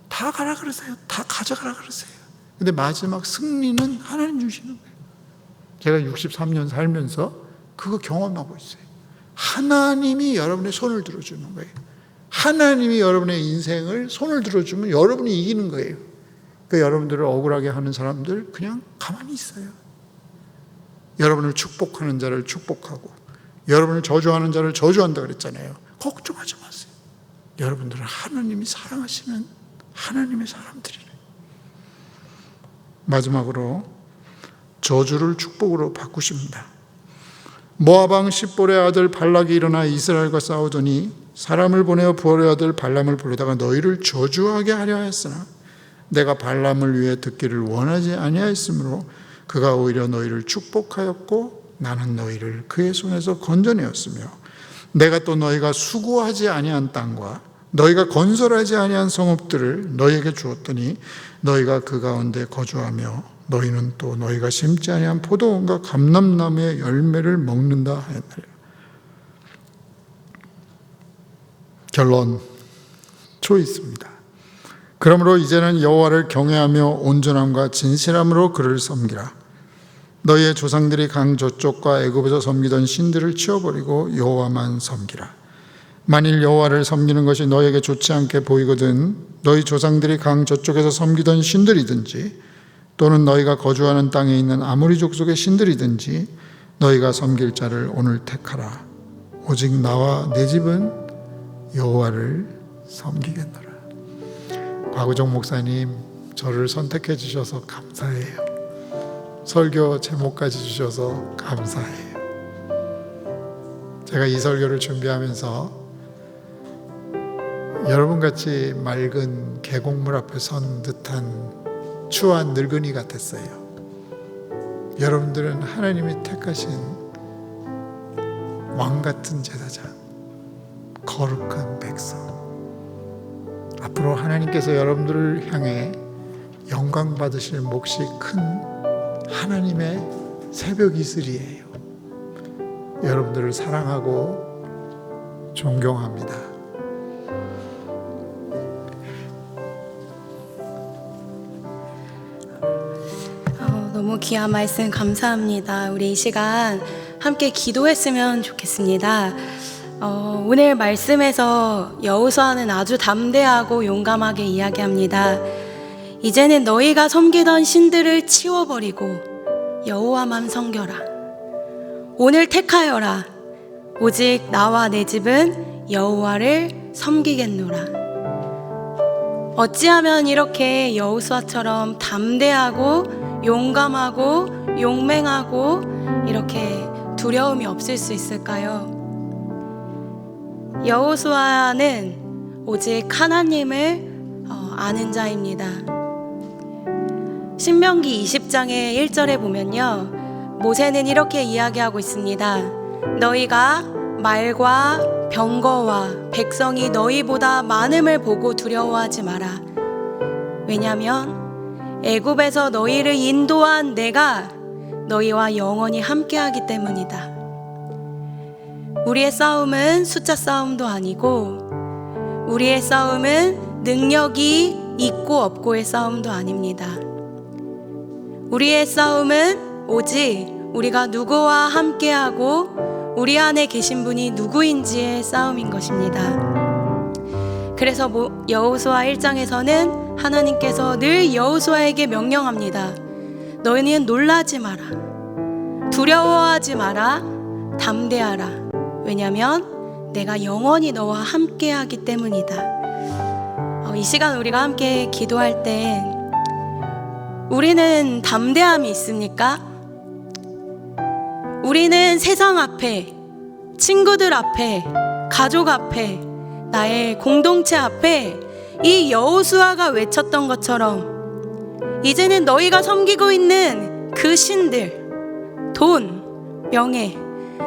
다 가라 그러세요. 다 가져가라 그러세요. 근데 마지막 승리는 하나님 주시는 거예요. 제가 63년 살면서 그거 경험하고 있어요. 하나님이 여러분의 손을 들어주는 거예요. 하나님이 여러분의 인생을 손을 들어주면 여러분이 이기는 거예요. 그러니까 여러분들을 억울하게 하는 사람들 그냥 가만히 있어요. 여러분을 축복하는 자를 축복하고 여러분을 저주하는 자를 저주한다 그랬잖아요. 걱정하지 마세요. 여러분들은 하나님이 사랑하시는 하나님의 사람들이에요. 마지막으로 저주를 축복으로 바꾸십니다. 모압 왕 십볼의 아들 발락이 일어나 이스라엘과 싸우더니 사람을 보내어 부올의 아들 발람을 부르다가 너희를 저주하게 하려 하였으나 내가 발람을 위해 듣기를 원하지 아니하였으므로 그가 오히려 너희를 축복하였고 나는 너희를 그의 손에서 건져내었으며 내가 또 너희가 수고하지 아니한 땅과 너희가 건설하지 아니한 성읍들을 너희에게 주었더니 너희가 그 가운데 거주하며 너희는 또 너희가 심지 아니한 포도원과 감람나무의 열매를 먹는다 하였느니라. 결론 초있습니다. 그러므로 이제는 여호와를 경외하며 온전함과 진실함으로 그를 섬기라. 너희의 조상들이 강 저쪽과 애굽에서 섬기던 신들을 치워버리고 여호와만 섬기라. 만일 여호와를 섬기는 것이 너희에게 좋지 않게 보이거든 너희 조상들이 강 저쪽에서 섬기던 신들이든지 또는 너희가 거주하는 땅에 있는 아모리 족속의 신들이든지 너희가 섬길 자를 오늘 택하라. 오직 나와 내 집은 여호와를 섬기겠노라. 곽우정 목사님, 저를 선택해 주셔서 감사해요. 설교 제목까지 주셔서 감사해요. 제가 이 설교를 준비하면서 여러분같이 맑은 계곡물 앞에 선 듯한 추한 늙은이 같았어요. 여러분들은 하나님이 택하신 왕 같은 제사장, 거룩한 백성. 앞으로 하나님께서 여러분들을 향해 영광 받으실 몫이 큰 하나님의 새벽 이슬이에요. 여러분들을 사랑하고 존경합니다. 너무 귀한 말씀 감사합니다. 우리 이 시간 함께 기도했으면 좋겠습니다. 오늘 말씀에서 여호수아는 아주 담대하고 용감하게 이야기합니다. 이제는 너희가 섬기던 신들을 치워버리고 여호와만 섬겨라. 오늘 택하여라. 오직 나와 내 집은 여호와를 섬기겠노라. 어찌하면 이렇게 여호수아처럼 담대하고 용감하고 용맹하고 이렇게 두려움이 없을 수 있을까요? 여호수아는 오직 하나님을 아는 자입니다. 신명기 20장의 1절에 보면요, 모세는 이렇게 이야기하고 있습니다. 너희가 말과 병거와 백성이 너희보다 많음을 보고 두려워하지 마라. 왜냐하면 애굽에서 너희를 인도한 내가 너희와 영원히 함께하기 때문이다. 우리의 싸움은 숫자 싸움도 아니고 우리의 싸움은 능력이 있고 없고의 싸움도 아닙니다. 우리의 싸움은 오직 우리가 누구와 함께하고 우리 안에 계신 분이 누구인지의 싸움인 것입니다. 그래서 여호수아 1장에서는 하나님께서 늘 여호수아에게 명령합니다. 너희는 놀라지 마라. 두려워하지 마라. 담대하라. 왜냐하면 내가 영원히 너와 함께하기 때문이다. 이 시간 우리가 함께 기도할 때 우리는 담대함이 있습니까? 우리는 세상 앞에, 친구들 앞에, 가족 앞에, 나의 공동체 앞에 이 여호수아가 외쳤던 것처럼 이제는 너희가 섬기고 있는 그 신들, 돈, 명예,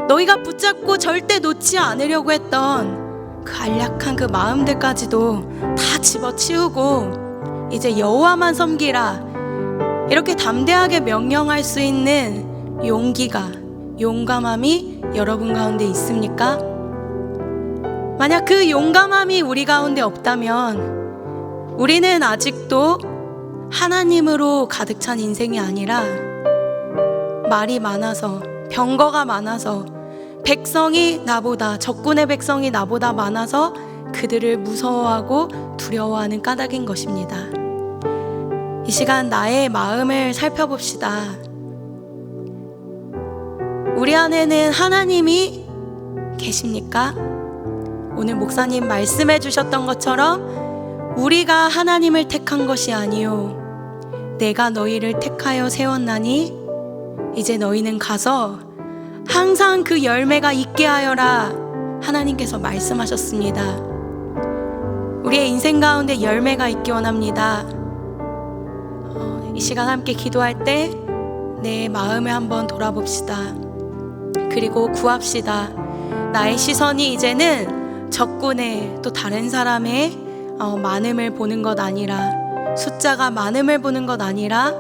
너희가 붙잡고 절대 놓지 않으려고 했던 그 안락한 그 마음들까지도 다 집어치우고 이제 여호와만 섬기라, 이렇게 담대하게 명령할 수 있는 용기가, 용감함이 여러분 가운데 있습니까? 만약 그 용감함이 우리 가운데 없다면 우리는 아직도 하나님으로 가득 찬 인생이 아니라 말이 많아서, 병거가 많아서, 백성이 나보다, 적군의 백성이 나보다 많아서 그들을 무서워하고 두려워하는 까닭인 것입니다. 이 시간 나의 마음을 살펴봅시다. 우리 안에는 하나님이 계십니까? 오늘 목사님 말씀해 주셨던 것처럼 우리가 하나님을 택한 것이 아니요 내가 너희를 택하여 세웠나니 이제 너희는 가서 항상 그 열매가 있게 하여라, 하나님께서 말씀하셨습니다. 우리의 인생 가운데 열매가 있기 원합니다. 이 시간 함께 기도할 때 내 마음을 한번 돌아봅시다. 그리고 구합시다. 나의 시선이 이제는 적군의, 또 다른 사람의 많음을 보는 것 아니라, 숫자가 많음을 보는 것 아니라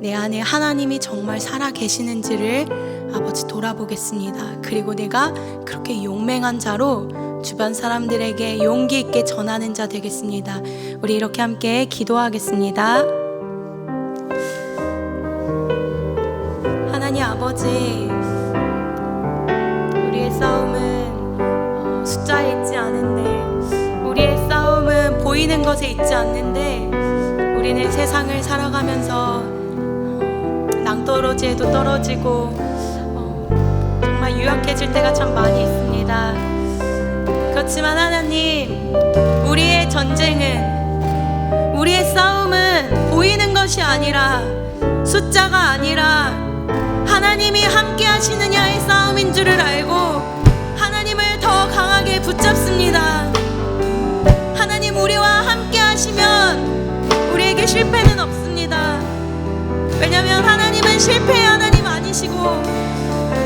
내 안에 하나님이 정말 살아 계시는지를 아버지 돌아보겠습니다. 그리고 내가 그렇게 용맹한 자로 주변 사람들에게 용기 있게 전하는 자 되겠습니다. 우리 이렇게 함께 기도하겠습니다. 하나님 아버지, 우리의 싸움은 숫자에 있지 않은데, 우리의 싸움은 보이는 것에 있지 않는데, 우리는 세상을 살아가면서 낭떠러지에도 떨어지고 정말 유약해질 때가 참 많이 있습니다. 그렇지만 하나님, 우리의 전쟁은, 우리의 싸움은 보이는 것이 아니라, 숫자가 아니라 하나님이 함께 하시느냐의 싸움인 줄을 알고 하나님을 더 강하게 붙잡습니다. 하나님, 우리와 함께 하시면 우리에게 실패는 없습니다. 왜냐하면 하나님은 실패의 하나님 아니시고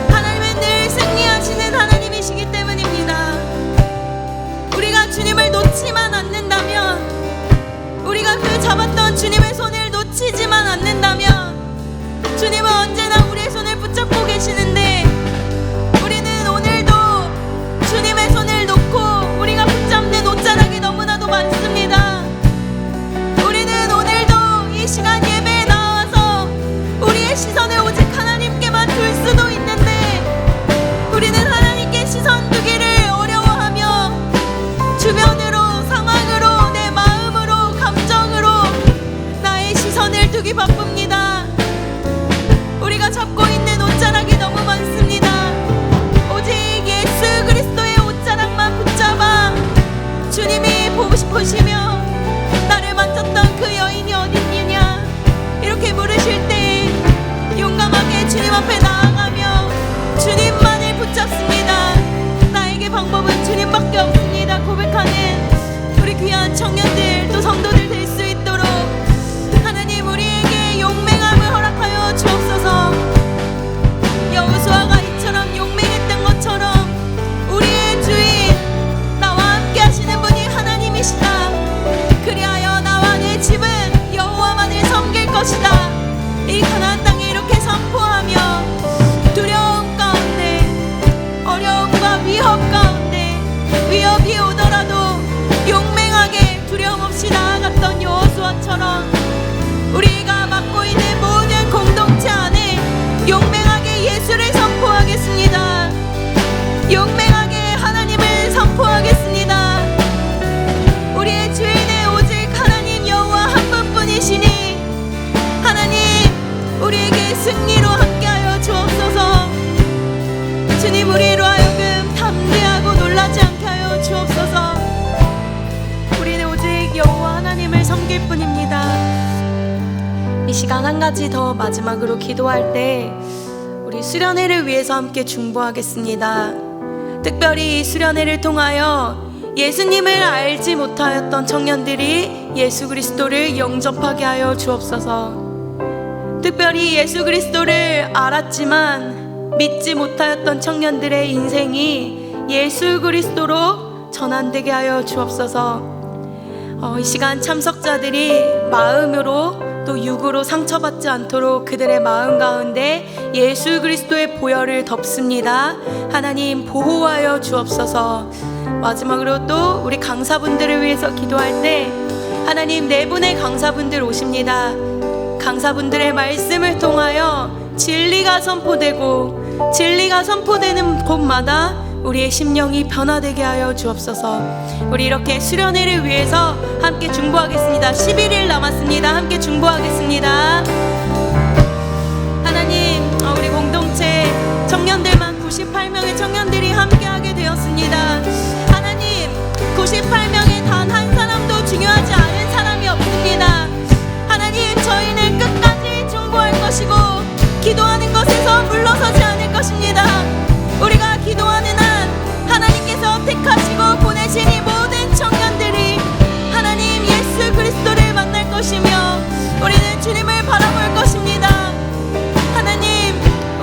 하나님은 늘 승리하시는 하나님이시기 때문입니다. 우리가 주님을 놓지만 않는다면, 우리가 그 잡았던 주님의 손을 놓치지만 않는다면, 주님은 언제나 우리의 손을 붙잡고 계시는데 우리는 오늘도 주님의 손을 놓고 우리가 붙잡는 옷자락이 너무나도 많습니다. 우리는 오늘도 이 시간 예배에 나와서 우리의 시선을 오직 하나님께만 둘 수도 있는데 우리는 하나님께 시선 두기를 어려워하며 주변으로, 상황으로, 내 마음으로, 감정으로 나의 시선을 두기 바쁩니다. 우리가 잡고 있는 옷자락이 너무 많습니다. 오직 예수 그리스도의 옷자락만 붙잡아 주님이 보고 싶으시며 나를 만졌던 그 여인이 어딨느냐 이렇게 물으실 때 용감하게 주님 앞에 나아가며 주님만을 붙잡습니다. 나에게 방법은 주님밖에 없습니다 고백하는 우리 귀한 청년들, 또 성도들 될 수 있도록 하나님, 우리에게 용맹함을 허락하여 주옵소서. 여호수아가 이처럼 용맹했던 것처럼 우리의 주인, 나와 함께 하시는 분이 하나님이시다. 그리하여 나와 내 집은 여호와만을 섬길 것이다. 이 가나안 땅에 이렇게 선포하며 두려움 가운데, 어려움과 위협 가운데, 위협이 오더라도 용맹하게 두려움 없이 나아갔다. 주시길 뿐입니다. 이 시간 한 가지 더 마지막으로 기도할 때 우리 수련회를 위해서 함께 중보하겠습니다. 특별히 이 수련회를 통하여 예수님을 알지 못하였던 청년들이 예수 그리스도를 영접하게 하여 주옵소서. 특별히 예수 그리스도를 알았지만 믿지 못하였던 청년들의 인생이 예수 그리스도로 전환되게 하여 주옵소서. 이 시간 참석자들이 마음으로 또 육으로 상처받지 않도록 그들의 마음 가운데 예수 그리스도의 보혈을 덮습니다. 하나님 보호하여 주옵소서. 마지막으로 또 우리 강사분들을 위해서 기도할 때 하나님 네 분의 강사분들 오십니다. 강사분들의 말씀을 통하여 진리가 선포되고 진리가 선포되는 곳마다 우리의 심령이 변화되게 하여 주옵소서. 우리 이렇게 수련회를 위해서 함께 중보하겠습니다. 11일 남았습니다. 함께 중보하겠습니다. 하나님, 우리 공동체 청년들만 98명의 청년들이 함께하게 되었습니다. 하나님, 98명의 단 한 사람도 중요하지 않은 사람이 없습니다. 하나님, 저희는 끝까지 중보할 것이고 기도하는 것에서 물러서지 않을 것입니다. 우리가 기도하는 한 하나님께서 택하시고 보내신 이 모든 청년들이 하나님 예수 그리스도를 만날 것이며 우리는 주님을 바라볼 것입니다. 하나님,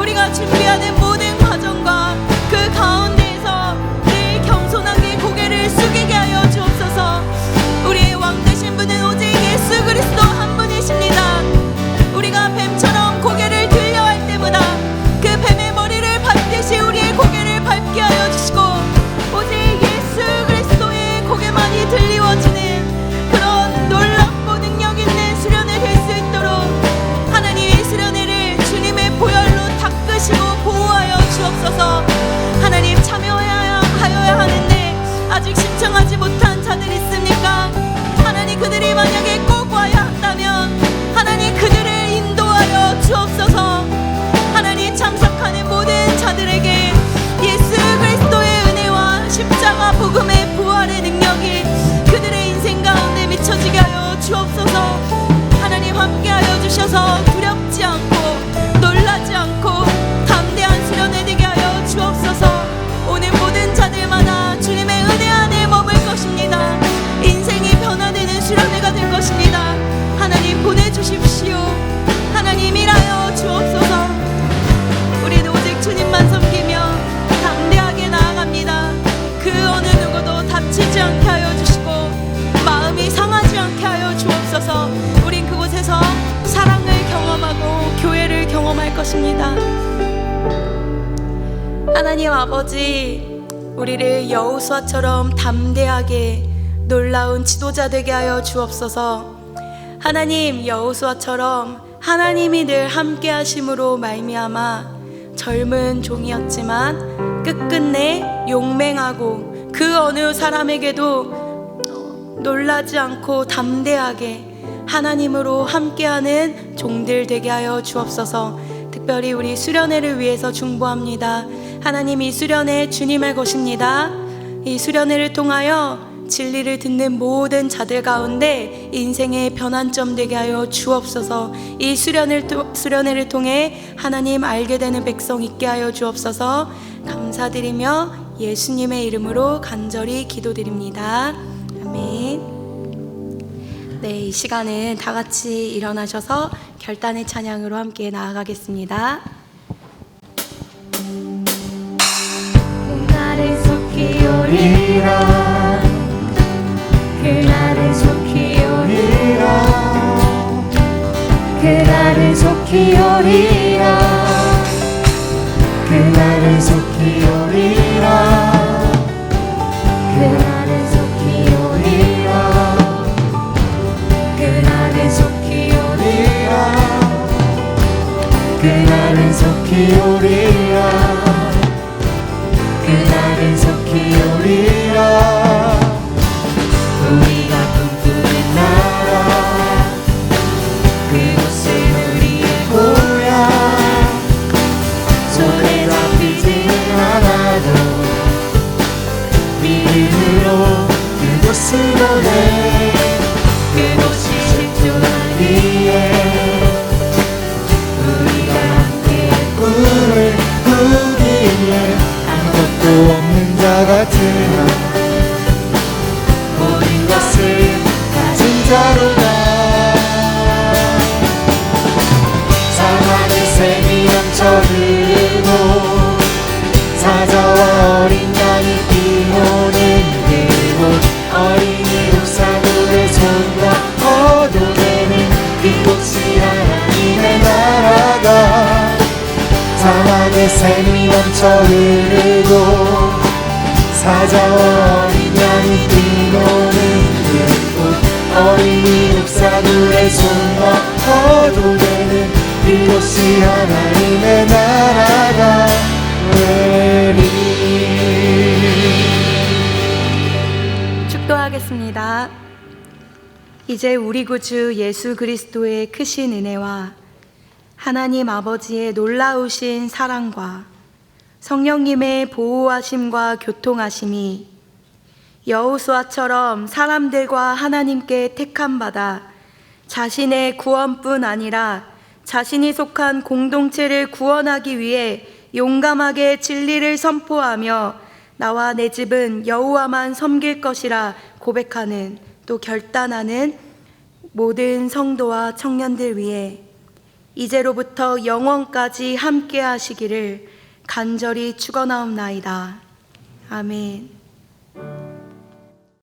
우리가 준비하는 모든 과정과 그 가운데에서 늘 겸손하게 고개를 숙이게 하여 주옵소서. 우리의 왕 되신 분은 오직 예수 그리스도 한 분이십니다. 우리가 뱀처럼 고개를 들려 할 때마다 그 뱀의 머리를 밟듯이 우리의 고개를 밟게 하여 주시고 오직 예수 그리스도의 고개만이 들리워지는 그런 놀랍고 능력 있는 수련회 될 수 있도록 하나님 이 수련회를 주님의 보혈로 닦으시고 보호하여 주옵소서. 하나님, 참여하여야 하는데 아직 신청하지 못한 자들 있습니까? 하나님, 그들이 만약에 꼭 와야 한다면 하나님 그들을 인도하여 주옵소서. 하나님, 참석하는 모든 자들에게 예수 그리스도의 은혜와 십자가 복음의 부활의 능력이 그들의 인생 가운데 미쳐지게 하여 주옵소서. 하나님, 함께하여 주셔서 두렵지 않고 놀라지 않고 담대한 수련회 되게 하여 주옵소서. 오늘 모든 자들마다 주님의 은혜 안에 머물 것입니다. 인생이 변화되는 수련회가 될 것입니다. 하나님, 보내주십시오. 하나님, 일하여 주옵소서. 우리는 오직 주님만 섬기며 담대하게 나아갑니다. 그 어느 누구도 다치지 않게 하여 주시고 마음이 상하지 않게 하여 주옵소서. 우린 그곳에서 사랑을 경험하고 교회를 경험할 것입니다. 하나님 아버지, 우리를 여호수아처럼 담대하게 놀라운 지도자 되게 하여 주옵소서. 하나님, 여호수아처럼 하나님이 늘 함께 하심으로 말미암아 젊은 종이었지만 끝끝내 용맹하고 그 어느 사람에게도 놀라지 않고 담대하게 하나님으로 함께하는 종들 되게 하여 주옵소서. 특별히 우리 수련회를 위해서 중보합니다. 하나님, 이 수련회 주님의 것입니다. 이 수련회를 통하여 진리를 듣는 모든 자들 가운데 인생의 변환점 되게 하여 주옵소서. 이 수련회를 통해 하나님 알게 되는 백성 있게 하여 주옵소서. 감사드리며 예수님의 이름으로 간절히 기도드립니다. 아멘. 네, 이 시간은 다 같이 일어나셔서 결단의 찬양으로 함께 나아가겠습니다. 그날은 속히 오리라. 그날은 속히 오리라. 그날은 속히 오리라. 그날은 속히 오리라. 그날은 속히 오리라. 그날은 속히 오리라. 그날은 속히 오리라. 그날은 속히 오리라. 우리가 꿈꾸는 나라, 그곳은 우리의 고향. 손에 잡히지 않아도 믿음으로 그곳으로 내. 그곳이 같으나 모든 것을 가진 자로다. 사랑의 샘이 넘쳐 흐르고 사자와 어린 양이 뛰노는 그곳, 어린이 목사들의 손과 어도되는 이곳이 하나님의 나라다. 사랑의 샘이 넘쳐 흐르고 사자와 어린 양이 뛰노는 그곳, 어린이 목사들의 손과 어도되는 이곳이 하나님의 나라가 되리. 축도하겠습니다. 이제 우리 구주 예수 그리스도의 크신 은혜와 하나님 아버지의 놀라우신 사랑과 성령님의 보호하심과 교통하심이 여호수아처럼 사람들과 하나님께 택함받아 자신의 구원뿐 아니라 자신이 속한 공동체를 구원하기 위해 용감하게 진리를 선포하며 나와 내 집은 여호와만 섬길 것이라 고백하는, 또 결단하는 모든 성도와 청년들 위해 이제로부터 영원까지 함께 하시기를 간절히 축원하옵나이다. 아멘.